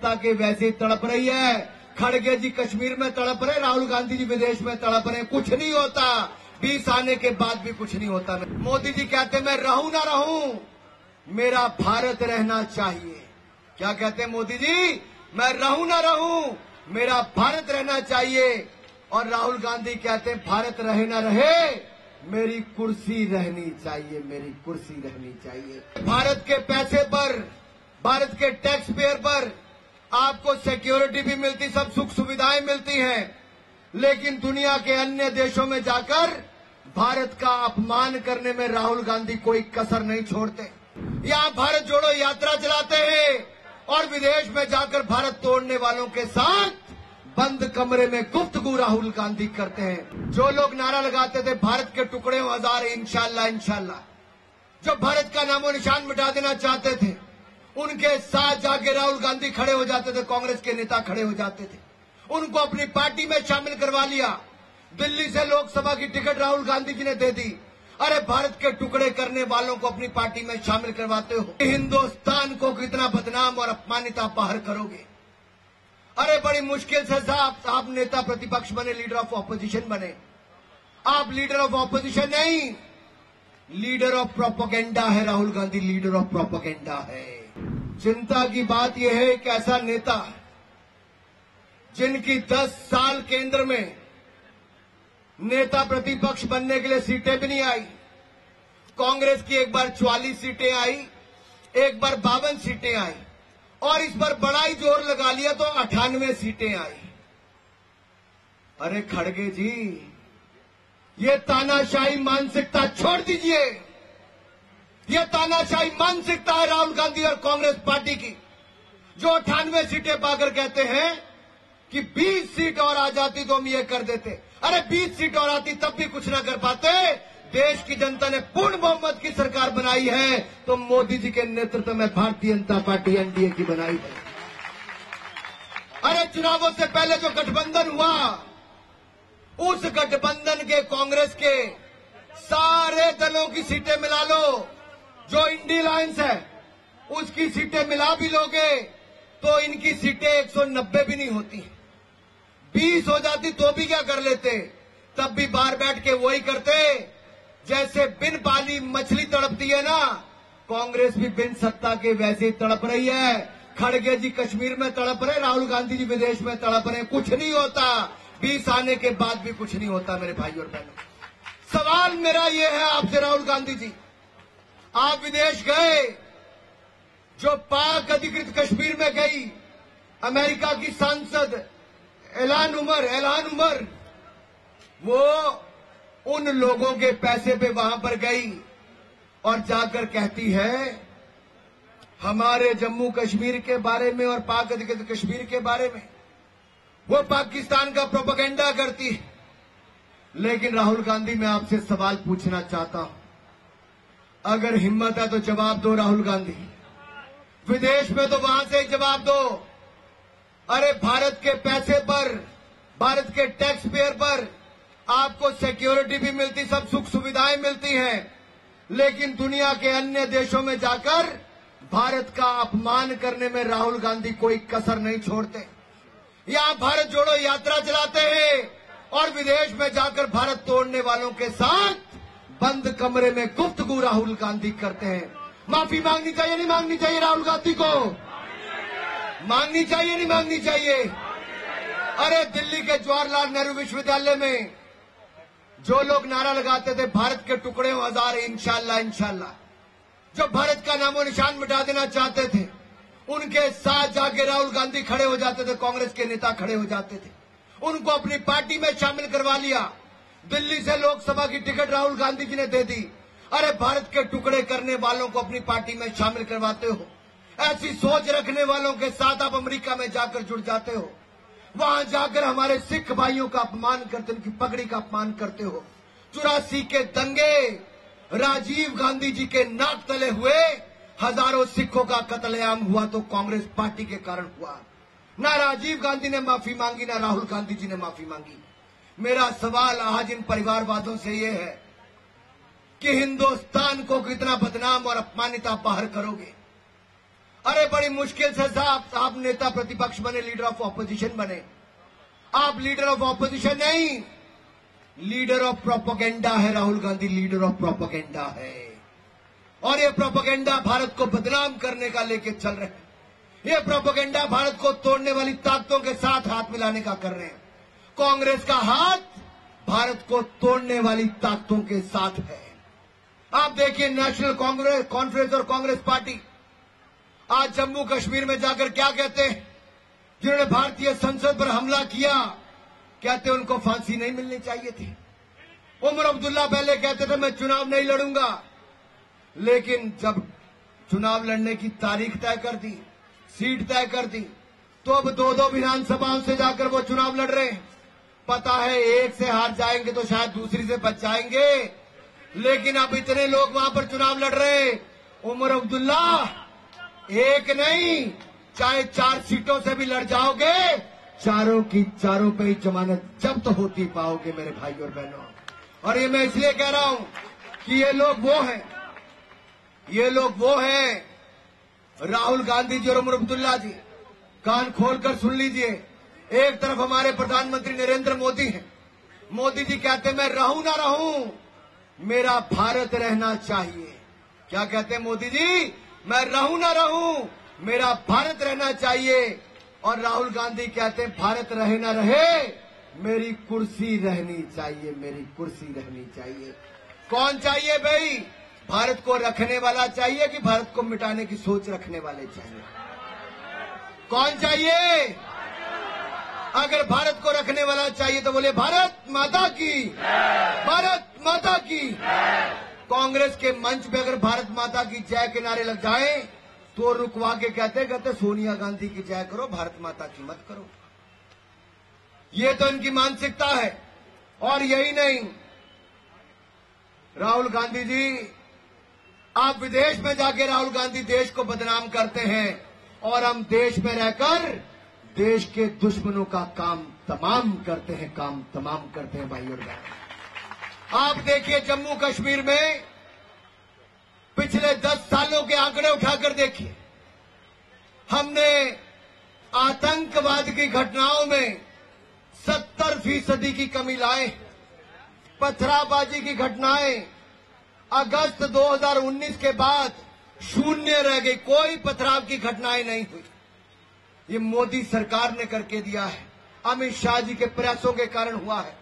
सत्ता के वैसे ही तड़प रही है। खड़गे जी कश्मीर में तड़प रहे, राहुल गांधी जी विदेश में तड़प रहे। कुछ नहीं होता, 20 आने के बाद भी कुछ नहीं होता। मोदी जी कहते मैं रहूं ना रहूं, मेरा भारत रहना चाहिए। क्या कहते हैं मोदी जी? मैं रहूं ना रहूं, मेरा भारत रहना चाहिए। और राहुल गांधी कहते हैं भारत रहे ना रहे, मेरी कुर्सी रहनी चाहिए, मेरी कुर्सी रहनी चाहिए। भारत के पैसे पर, भारत के टैक्स पेयर पर आपको सिक्योरिटी भी मिलती, सब सुख सुविधाएं मिलती हैं, लेकिन दुनिया के अन्य देशों में जाकर भारत का अपमान करने में राहुल गांधी कोई कसर नहीं छोड़ते। यहां भारत जोड़ो यात्रा चलाते हैं और विदेश में जाकर भारत तोड़ने वालों के साथ बंद कमरे में गुफ्तगू राहुल गांधी करते हैं। जो लोग नारा लगाते थे भारत के टुकड़े हजार इंशाल्लाह इंशाल्लाह, जो भारत का नामो निशान मिटा देना चाहते थे, उनके साथ जाके राहुल गांधी खड़े हो जाते थे, कांग्रेस के नेता खड़े हो जाते थे, उनको अपनी पार्टी में शामिल करवा लिया। दिल्ली से लोकसभा की टिकट राहुल गांधी जी ने दे दी। अरे भारत के टुकड़े करने वालों को अपनी पार्टी में शामिल करवाते हो, हिंदुस्तान को कितना बदनाम और अपमानित आप बाहर करोगे। अरे बड़ी मुश्किल से आप नेता प्रतिपक्ष बने, लीडर ऑफ ऑपोजिशन बने। आप लीडर ऑफ ऑपोजिशन नहीं, लीडर ऑफ प्रोपेगेंडा है Rahul Gandhi, leader of propaganda है। चिंता की बात यह है कि ऐसा नेता जिनकी 10 साल केंद्र में नेता प्रतिपक्ष बनने के लिए सीटें भी नहीं आई। कांग्रेस की एक बार 44 सीटें आई, एक बार 52 सीटें आई, और इस बार बड़ा ही जोर लगा लिया तो 98 सीटें आई। अरे खड़गे जी, ये तानाशाही मानसिकता छोड़ दीजिए। ये तानाशाही मानसिकता है राहुल गांधी और कांग्रेस पार्टी की, जो 98 सीटें पाकर कहते हैं कि 20 सीट और आ जाती तो हम ये कर देते। अरे 20 सीट और आती तब भी कुछ ना कर पाते। देश की जनता ने पूर्ण बहुमत की सरकार बनाई है तो मोदी जी के नेतृत्व में भारतीय जनता पार्टी एनडीए की बनाई है। अरे चुनावों से पहले जो गठबंधन हुआ, उस गठबंधन के कांग्रेस के सारे दलों की सीटें मिला लो, जो इंडी अलायंस है उसकी सीटें मिला भी लोगे तो इनकी सीटें 190 भी नहीं होती। 20 हो जाती तो भी क्या कर लेते, तब भी बाहर बैठ के वही करते जैसे बिन पाली मछली तड़पती है ना, कांग्रेस भी बिन सत्ता के वैसे ही तड़प रही है। खड़गे जी कश्मीर में तड़प रहे, राहुल गांधी जी विदेश में तड़प रहे। कुछ नहीं होता, 20 आने के बाद भी कुछ नहीं होता। मेरे भाई और बहनों, सवाल मेरा ये है आपसे राहुल गांधी जी, आप विदेश गए, जो पाक अधिकृत कश्मीर में गई अमेरिका की सांसद इल्हान उमर, वो उन लोगों के पैसे पे वहां पर गई और जाकर कहती है हमारे जम्मू कश्मीर के बारे में और पाक अधिकृत कश्मीर के बारे में, वो पाकिस्तान का प्रोपेगेंडा करती है। लेकिन राहुल गांधी, मैं आपसे सवाल पूछना चाहता हूं, अगर हिम्मत है तो जवाब दो राहुल गांधी, विदेश में तो वहां से ही जवाब दो। अरे भारत के पैसे पर, भारत के टैक्स पेयर पर आपको सिक्योरिटी भी मिलती, सब सुख सुविधाएं मिलती हैं, लेकिन दुनिया के अन्य देशों में जाकर भारत का अपमान करने में राहुल गांधी कोई कसर नहीं छोड़ते। यहां भारत जोड़ो यात्रा चलाते हैं और विदेश में जाकर भारत तोड़ने वालों के साथ बंद कमरे में गुफ्तगू राहुल गांधी करते हैं। माफी मांगनी चाहिए नहीं मांगनी चाहिए राहुल गांधी को? मांगनी चाहिए नहीं मांगनी चाहिए? अरे दिल्ली के जवाहरलाल नेहरू विश्वविद्यालय में जो लोग नारा लगाते थे भारत के टुकड़े हजार इंशाल्लाह इंशाल्लाह, जो भारत का नामो निशान मिटा देना चाहते थे, उनके साथ जाके राहुल गांधी खड़े हो जाते थे, कांग्रेस के नेता खड़े हो जाते थे, उनको अपनी पार्टी में शामिल करवा लिया। दिल्ली से लोकसभा की टिकट राहुल गांधी जी ने दे दी। अरे भारत के टुकड़े करने वालों को अपनी पार्टी में शामिल करवाते हो, ऐसी सोच रखने वालों के साथ आप अमेरिका में जाकर जुड़ जाते हो, वहां जाकर हमारे सिख भाइयों का अपमान करते, उनकी पगड़ी का अपमान करते हो। 84 के दंगे, राजीव गांधी जी के नाक तले हुए हजारों सिखों का कत्लेआम हुआ तो कांग्रेस पार्टी के कारण हुआ। ना राजीव गांधी ने माफी मांगी, ना राहुल गांधी जी ने माफी मांगी। मेरा सवाल आज इन परिवारवादों से यह है कि हिंदुस्तान को कितना बदनाम और अपमानित आप बाहर करोगे। अरे बड़ी मुश्किल से साहब आप नेता प्रतिपक्ष बने, लीडर ऑफ ऑपोजिशन बने। आप लीडर ऑफ ऑपोजिशन नहीं, लीडर ऑफ प्रोपेगेंडा है Rahul Gandhi, leader of propaganda है। और ये प्रोपेगेंडा भारत को बदनाम करने का लेके चल रहे हैं। ये प्रोपेगेंडा भारत को तोड़ने वाली ताकतों के साथ हाथ मिलाने का कर रहे हैं। कांग्रेस का हाथ भारत को तोड़ने वाली ताकतों के साथ है। आप देखिए नेशनल कांग्रेस कॉन्फ्रेंस और कांग्रेस पार्टी आज जम्मू कश्मीर में जाकर क्या कहते हैं, जिन्होंने भारतीय संसद पर हमला किया, कहते उनको फांसी नहीं मिलनी चाहिए थी। उमर अब्दुल्ला पहले कहते थे मैं चुनाव नहीं लड़ूंगा, लेकिन जब चुनाव लड़ने की तारीख तय कर दी, सीट तय कर दी, तो अब दो विधानसभाओं से जाकर वो चुनाव लड़ रहे हैं। पता है एक से हार जाएंगे तो शायद दूसरी से बच जाएंगे, लेकिन अब इतने लोग वहां पर चुनाव लड़ रहे हैं। उमर अब्दुल्ला एक नहीं, चाहे 4 सीटों से भी लड़ जाओगे, चारों की चारों पे ही जमानत जब्त होती पाओगे मेरे भाई और बहनों। और ये मैं इसलिए कह रहा हूं कि ये लोग वो हैं, राहुल गांधी जी और उमर अब्दुल्ला जी। कान खोलकर सुन लीजिए, एक तरफ हमारे प्रधानमंत्री नरेंद्र मोदी हैं। मोदी जी कहते मैं रहूं ना रहूं, मेरा भारत रहना चाहिए। क्या कहते हैं मोदी जी? मैं रहूं ना रहूं, मेरा भारत रहना चाहिए। और राहुल गांधी कहते हैं भारत रहे ना रहे, मेरी कुर्सी रहनी चाहिए, मेरी कुर्सी रहनी चाहिए। कौन चाहिए भाई? भारत को रखने वाला चाहिए कि भारत को मिटाने की सोच रखने वाले चाहिए? कौन चाहिए? अगर भारत को रखने वाला चाहिए तो बोले भारत माता की, भारत माता की। कांग्रेस के मंच पे अगर भारत माता की जय के नारे लग जाए तो रुकवा के कहते सोनिया गांधी की जय करो, भारत माता की मत करो। ये तो इनकी मानसिकता है। और यही नहीं, राहुल गांधी जी, आप विदेश में जाके राहुल गांधी देश को बदनाम करते हैं, और हम देश में रहकर देश के दुश्मनों का काम तमाम करते हैं भाई और बहन। आप देखिए जम्मू कश्मीर में पिछले 10 सालों के आंकड़े उठाकर देखिए, हमने आतंकवाद की घटनाओं में 70% की कमी लाए। पथराबाजी की घटनाएं अगस्त 2019 के बाद शून्य रह गई, कोई पथराव की घटनाएं नहीं हुई। ये मोदी सरकार ने करके दिया है, अमित शाह जी के प्रयासों के कारण हुआ है।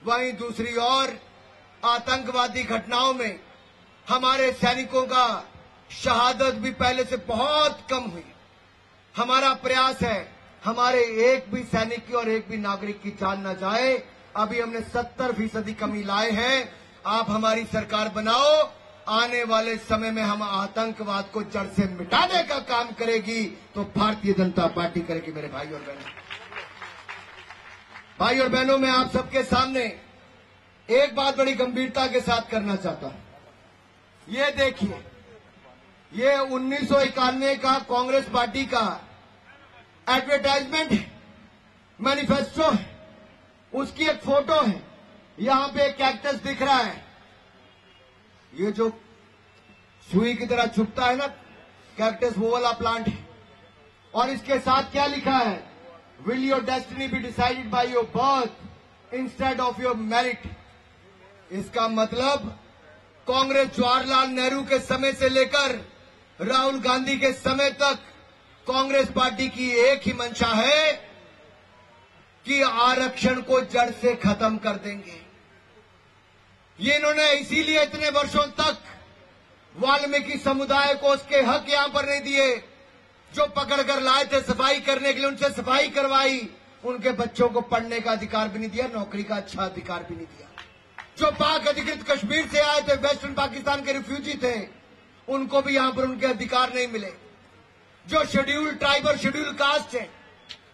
वहीं दूसरी ओर आतंकवादी घटनाओं में हमारे सैनिकों का शहादत भी पहले से बहुत कम हुई। हमारा प्रयास है हमारे एक भी सैनिक की और एक भी नागरिक की जान न जाए। अभी हमने 70% कमी लाए हैं। आप हमारी सरकार बनाओ, आने वाले समय में हम आतंकवाद को जड़ से मिटाने का काम करेगी तो भारतीय जनता पार्टी करेगी। मेरे भाई और बहनों, मैं आप सबके सामने एक बात बड़ी गंभीरता के साथ करना चाहता हूं। ये देखिए, ये 1991 का कांग्रेस पार्टी का एडवर्टाइजमेंट है, मैनिफेस्टो है, उसकी एक फोटो है। यहां पे एक कैक्टस दिख रहा है, ये जो सुई की तरह चुभता है ना कैक्टस, वो वाला प्लांट है। और इसके साथ क्या लिखा है? Will your destiny be decided by your birth instead of your merit. इसका मतलब कांग्रेस जवाहरलाल नेहरू के समय से लेकर राहुल गांधी के समय तक कांग्रेस पार्टी की एक ही मंशा है कि आरक्षण को जड़ से खत्म कर देंगे। ये इन्होंने इसीलिए इतने वर्षों तक वाल्मीकि समुदाय को उसके हक यहां पर नहीं दिए। जो पकड़ कर लाए थे सफाई करने के लिए, उनसे सफाई करवाई। उनके बच्चों को पढ़ने का अधिकार भी नहीं दिया, नौकरी का अच्छा अधिकार भी नहीं दिया। जो पाक अधिकृत कश्मीर से आए थे, वेस्टर्न पाकिस्तान के रिफ्यूजी थे, उनको भी यहां पर उनके अधिकार नहीं मिले। जो शेड्यूल ट्राइब और शेड्यूल कास्ट है,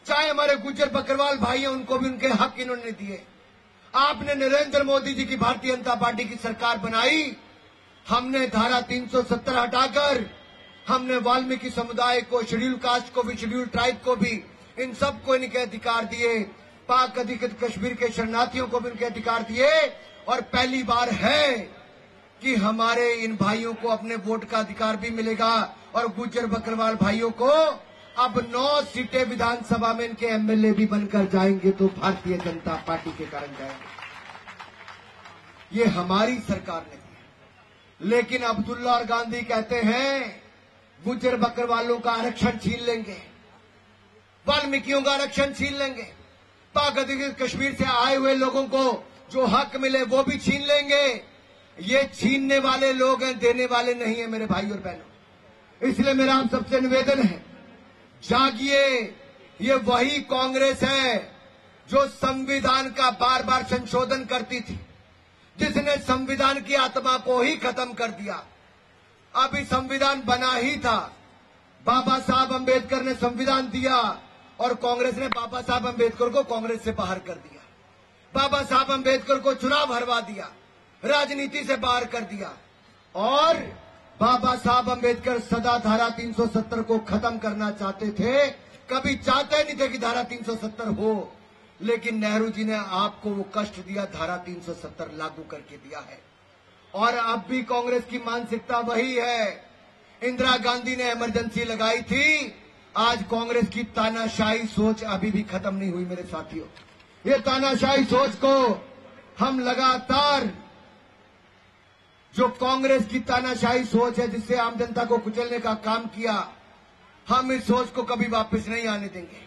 चाहे हमारे गुज्जर बकरवाल भाई हैं, उनको भी उनके हक इन्होंने दिए। आपने नरेंद्र मोदी जी की भारतीय जनता पार्टी की सरकार बनाई। हमने धारा 370 हटाकर हमने वाल्मीकि समुदाय को, शेड्यूल कास्ट को भी, शेड्यूल ट्राइब को भी, इन सबको इनके अधिकार दिए। पाक अधिकृत कश्मीर के शरणार्थियों को भी इनके अधिकार दिए। और पहली बार है कि हमारे इन भाइयों को अपने वोट का अधिकार भी मिलेगा और गुज्जर बकरवाल भाइयों को अब 9 सीटें विधानसभा में इनके एमएलए भी बनकर जाएंगे तो भारतीय जनता पार्टी के कारण जाएंगे। ये हमारी सरकार ने दी। लेकिन अब्दुल्ला और गांधी कहते हैं गुज्जर बकरवालों का आरक्षण छीन लेंगे, वाल्मीकियों का आरक्षण छीन लेंगे, पाक अधिकृत कश्मीर से आए हुए लोगों को जो हक मिले वो भी छीन लेंगे। ये छीनने वाले लोग हैं, देने वाले नहीं है मेरे भाई और बहनों। इसलिए मेरा आप सबसे निवेदन है, जागिए। ये वही कांग्रेस है जो संविधान का बार बार संशोधन करती थी, जिसने संविधान की आत्मा को ही खत्म कर दिया। अभी संविधान बना ही था, बाबा साहब अंबेडकर ने संविधान दिया और कांग्रेस ने बाबा साहब अंबेडकर को कांग्रेस से बाहर कर दिया। बाबा साहब अंबेडकर को चुनाव हरवा दिया, राजनीति से बाहर कर दिया। और बाबा साहब अंबेडकर सदा धारा 370 को खत्म करना चाहते थे, कभी चाहते नहीं थे कि धारा 370 हो, लेकिन नेहरू जी ने आपको वो कष्ट दिया, धारा 370 लागू करके दिया है। और अब भी कांग्रेस की मानसिकता वही है। इंदिरा गांधी ने इमरजेंसी लगाई थी, आज कांग्रेस की तानाशाही सोच अभी भी खत्म नहीं हुई मेरे साथियों। ये तानाशाही सोच को हम लगातार, जो कांग्रेस की तानाशाही सोच है जिससे आम जनता को कुचलने का काम किया, हम इस सोच को कभी वापस नहीं आने देंगे।